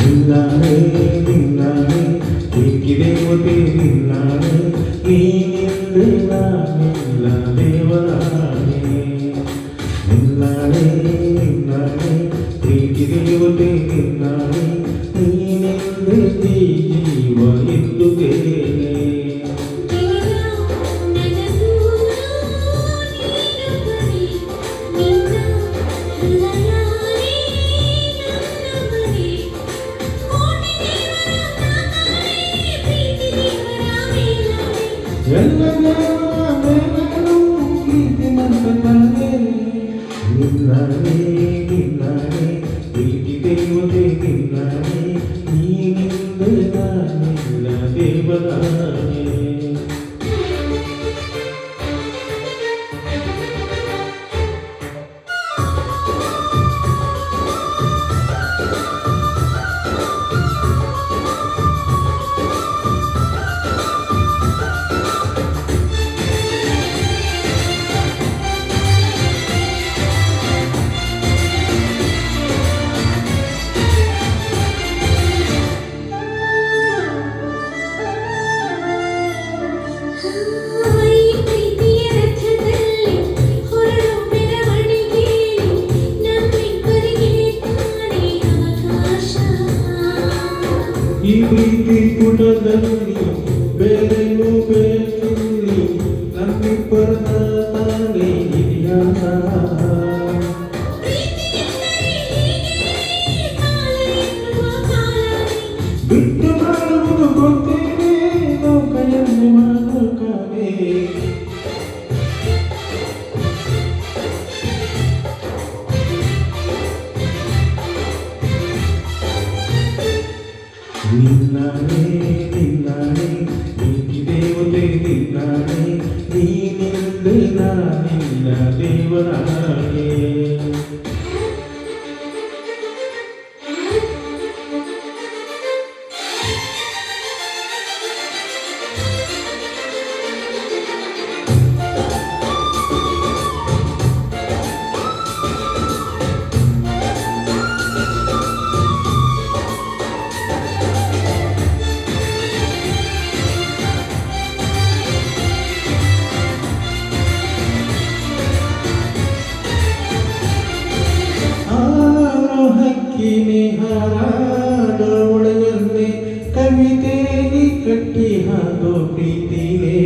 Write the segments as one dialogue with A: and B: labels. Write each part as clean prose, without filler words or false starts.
A: ನಿನ್ನಾನೆ ನಿನ್ನಾನೆ ಪ್ರೀತಿ ದೇವತೆ ನಿನ್ನಾನೆ ನೀನಿಲ್ಲದೆ ನಾನಿಲ್ಲ ದೇವರಾಣೆ ನಿನ್ನಾನೆ ನಿನ್ನಾನೆ ಪ್ರೀತಿ ದೇವತೆ ನಿನ್ನಾನೆ ನೀನಿಲ್ಲದೆ ಜೀವ ಎತ್ತುತ್ತೇನೆ ನಿನ್ನಾನೆ ನಿನ್ನಾನೆ ಪ್ರೀತಿ ದೇವತೆ ನಿನ್ನಾನೆ ನೀನಿಲ್ಲದೆ ನಾನಿಲ್ಲ ದೇವರಾಣೆ ಈ ಪ್ರೀತಿ ಪುಟದಲ್ಲಿ ಬೇರೆಯೂ ಬೇಕಿಲ್ಲಿ ನಮ್ಮಿಬ್ಬರ ತಾನೇ ಇತಿಹಾಸ ಬಿಟ್ಟು ಮಾಡುವುದು ಗೊತ್ತೇನೆ ನೌಕೆಯಲ್ಲಿ ಮಾತುಕತೆ ನಿನ್ನಾನೆ ನಿನ್ನಾನೆ ಪ್ರೀತಿ ದೇವತೆ ನಿನ್ನಾನೆ ನೀನಿಲ್ಲದೆ ನಾನಿಲ್ಲ ದೇವರಾಣೆ ಹಕ್ಕಿನಿ ಹಾರಾಡೋ ಒಳಗನ್ನೆ ಕವಿತೆಗೆ ಕಟ್ಟಿ ಹಾಕೋ ಪ್ರೀತಿನೇ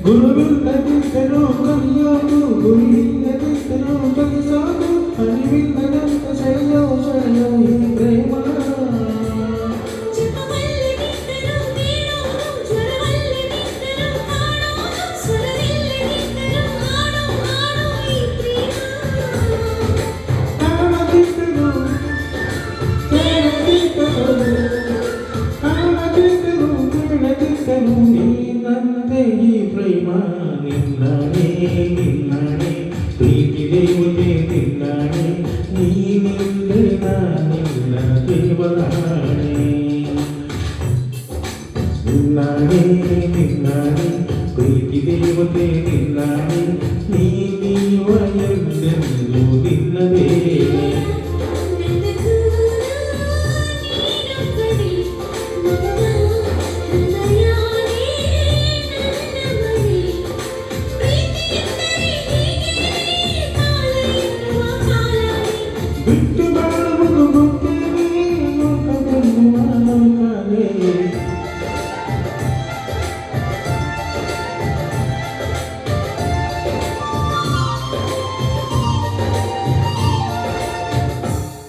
A: ಗುರುವಿಲ್ಲದಿದ್ದರೂ ಕಲಿಯೋದು ಗುರಿಯಿಲ್ಲದಿದ್ದರೂ ಕಲಿಸೋದು ಅರಿವಿಲ್ಲದಂತ ಸೆಳೆಯೋ ಸೆಳೆಯೋ ಈ ಪ್ರೇಮ ನಿನ್ನಂತೆ ಈ ಪ್ರೇಮ ನಿನ್ನಾನೆ ನಿನ್ನಾನೆ ಪ್ರೀತಿ ದೇವತೆ ನಿನ್ನಾನೆ ನೀನಿಲ್ಲದೆ ನಾನಿಲ್ಲ ದೇವರಾಣೆ ನಿನ್ನಾನೆ ನಿನ್ನಾನೆ ಪ್ರೀತಿ ದೇವತೆ ನಿನ್ನಾನೆ